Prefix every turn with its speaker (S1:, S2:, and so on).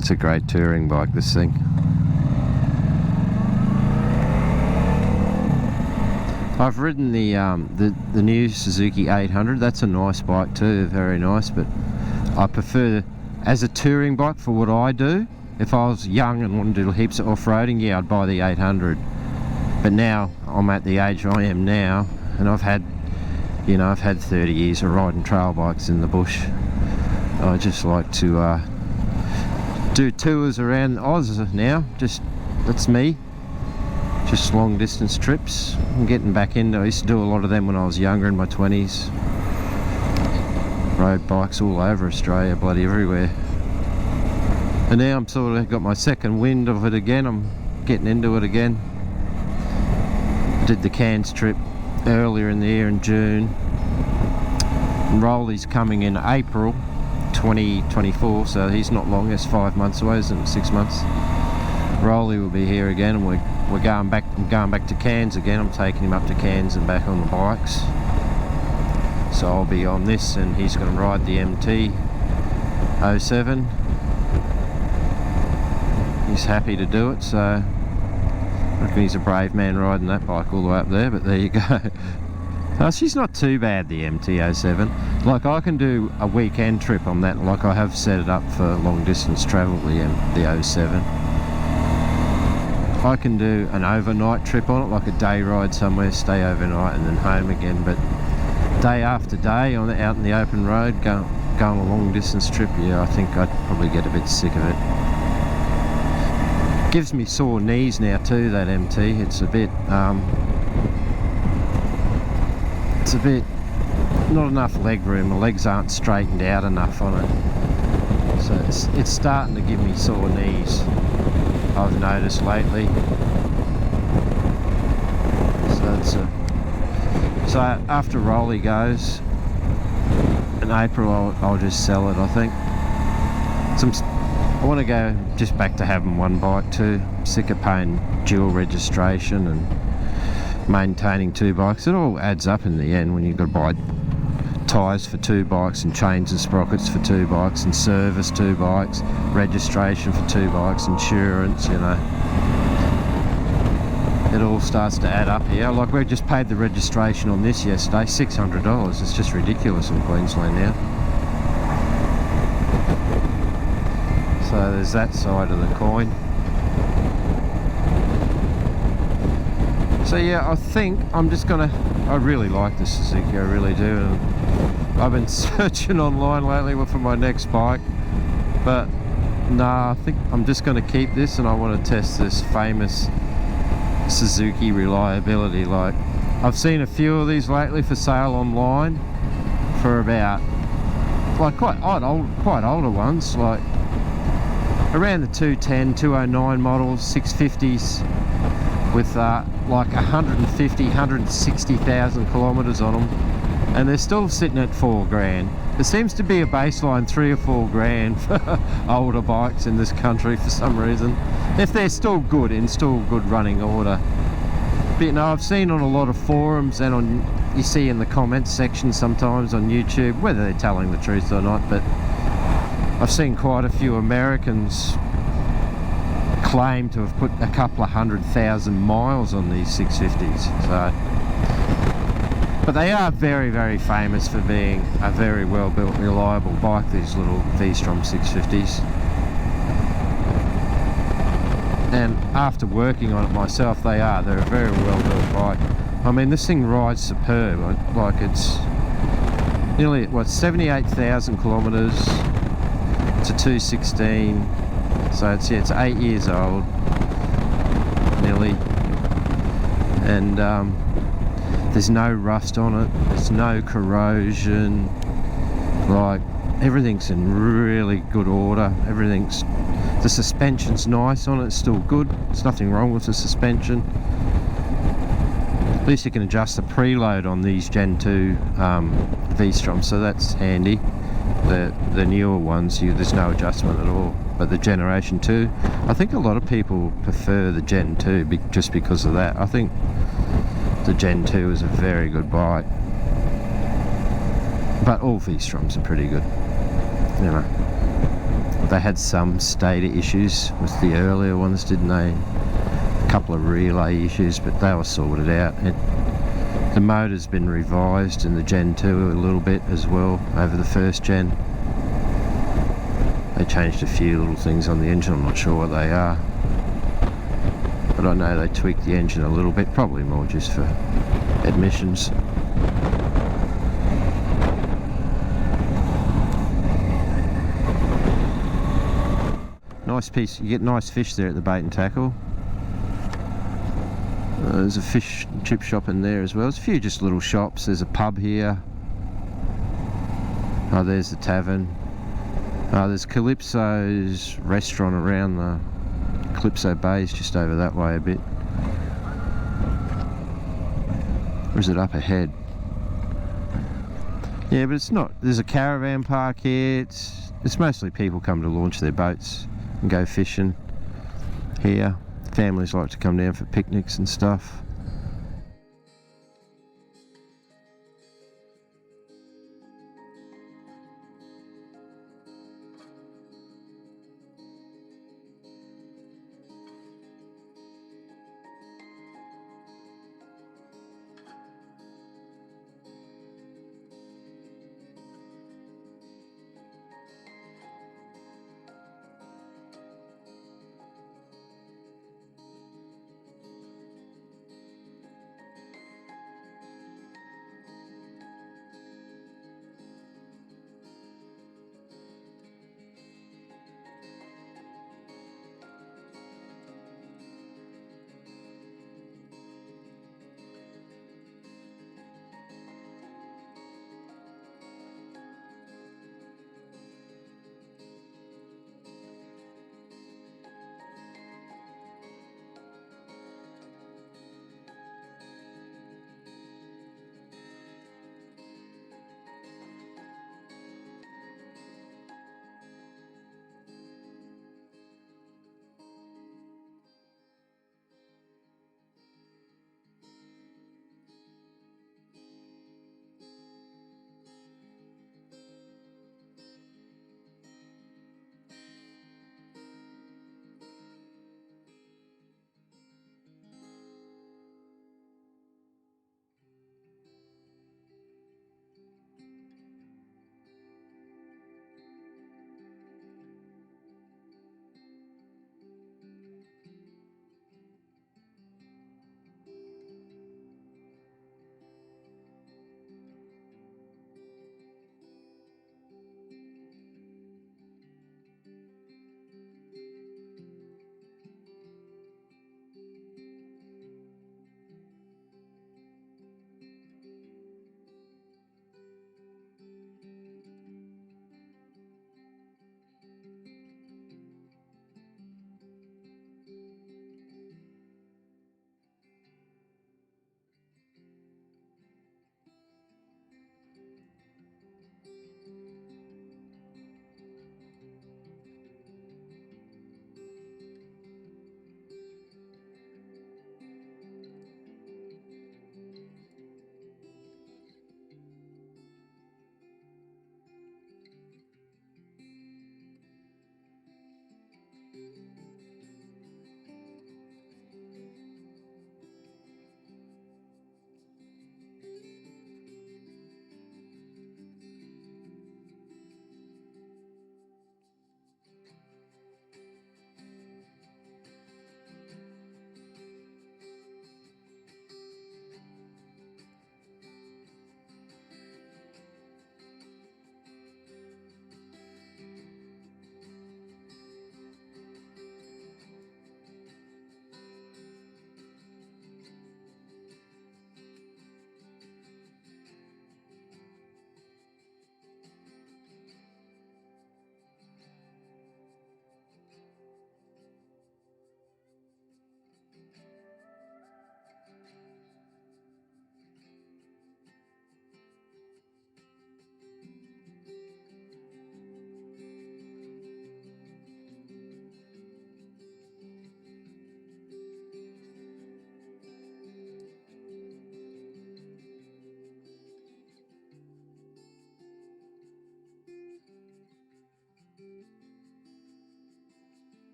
S1: It's a great touring bike, this thing. I've ridden the new Suzuki 800. That's a nice bike too, very nice, but I prefer as a touring bike for what I do. If I was young and wanted to do heaps of off-roading, yeah, I'd buy the 800. But now I'm at the age I am now, and I've had 30 years of riding trail bikes in the bush. I just like to do tours around Oz now. That's me. Just long distance trips. I'm getting back into. I used to do a lot of them when I was younger, in my 20s. Road bikes all over Australia, bloody everywhere. And now I'm sort of got my second wind of it again. I'm getting into it again. Did the Cairns trip earlier in the year in June. And Rolly's coming in April 2024, so he's not long. It's 5 months away, isn't it? 6 months. Rolly will be here again, and we're going back. I'm going back to Cairns again. I'm taking him up to Cairns and back on the bikes. So I'll be on this, and he's going to ride the MT 07. He's happy to do it, so I reckon he's a brave man riding that bike all the way up there. But there you go. Oh, she's not too bad, the MT-07. Like, I can do a weekend trip on that. Like, I have set it up for long distance travel, the 07. I can do an overnight trip on it, like a day ride somewhere, stay overnight and then home again. But day after day out in the open road, going a long distance trip, yeah, I think I'd probably get a bit sick of it. Gives me sore knees now too, that MT. It's a bit not enough leg room. My legs aren't straightened out enough on it, so it's starting to give me sore knees, I've noticed lately. So after Rolly goes in April, I'll just sell it, I think. I want to go just back to having one bike too. I'm sick of paying dual registration and maintaining two bikes. It all adds up in the end when you've got to buy tyres for two bikes and chains and sprockets for two bikes and service two bikes, registration for two bikes, insurance, you know. It all starts to add up here. Like, we just paid the registration on this yesterday, $600. It's just ridiculous in Queensland now. So there's that side of the coin. So yeah, I think I'm just gonna, I really like the Suzuki, I really do. And I've been searching online lately for my next bike, but nah, I think I'm just gonna keep this, and I want to test this famous Suzuki reliability. Like, I've seen a few of these lately for sale online for about, like, quite older ones, like around the 210, 209 models, 650s with like 150, 160,000 kilometers on them, and they're still sitting at $4,000. There seems to be a baseline $3,000 or $4,000 for older bikes in this country for some reason, if they're still good, in still good running order. But you know, I've seen on a lot of forums and on, you see in the comments section sometimes on YouTube, whether they're telling the truth or not, but I've seen quite a few Americans claim to have put a couple of 100,000 miles on these 650s. So, but they are very, very famous for being a very well built, reliable bike, these little V-strom 650s. And after working on it myself, they're a very well built bike. I mean, this thing rides superb. Like, it's nearly, what, 78,000 kilometers to 216. So it's 8 years old, nearly, and there's no rust on it, there's no corrosion, like, everything's in really good order, the suspension's nice on it, it's still good, there's nothing wrong with the suspension. At least you can adjust the preload on these Gen 2 V-Stroms, so that's handy. The newer ones, there's no adjustment at all. But the Generation 2, I think a lot of people prefer the Gen 2 just because of that. I think the Gen 2 is a very good bike. But all V-Stroms are pretty good, you know. They had some STATA issues with the earlier ones, didn't they? A couple of relay issues, but they were sorted out. The motor's been revised in the Gen 2 a little bit as well over the first gen. They changed a few little things on the engine, I'm not sure what they are. But I know they tweaked the engine a little bit, probably more just for emissions. Nice piece, you get nice fish there at the bait and tackle. There's a fish and chip shop in there as well. There's a few just little shops. There's a pub here. Oh, there's the tavern. There's Calypso's restaurant around the Calypso Bay's just over that way a bit. Or is it up ahead? Yeah, but it's not. There's a caravan park here. It's mostly people come to launch their boats and go fishing here. Families like to come down for picnics and stuff.